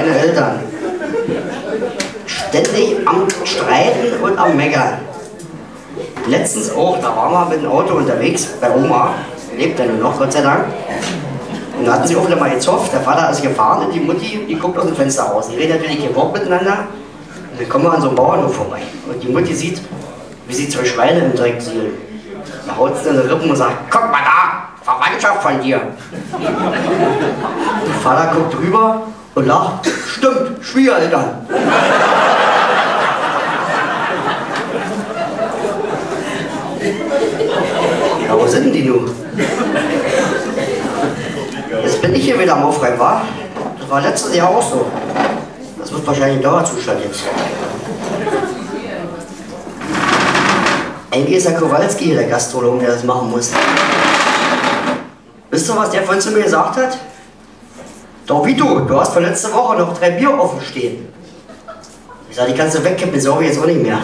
meine Eltern. Ständig am Streiten und am Meckern. Letztens auch, da waren wir mit dem Auto unterwegs bei Oma, lebt ja nur noch, Gott sei Dank. Und da hatten sie auch wieder mal gezofft, der Vater ist gefahren und die Mutti, die guckt aus dem Fenster raus. Die reden natürlich kein Wort miteinander. Und dann kommen wir an so einem Bauernhof vorbei. Und die Mutti sieht, wie sie 2 Schweine im Dreck sehen. Da haut sie in die Rippen und sagt, guck mal da, Verwandtschaft von dir. Der Vater guckt rüber und lacht, stimmt, Schwiegereltern. Ja, wo sind denn die nun? Jetzt bin ich hier wieder am Aufräumen, wa? Das war letztes Jahr auch so. Das wird wahrscheinlich ein Dauerzustand jetzt. Eigentlich ist der Kowalski hier der Gastronom, der das machen muss. Wisst ihr, was der vorhin zu mir gesagt hat? Doch wie du hast von letzter Woche noch 3 Bier offen stehen. Ich sag, die kannst du wegkippen, die sauge ich jetzt auch nicht mehr.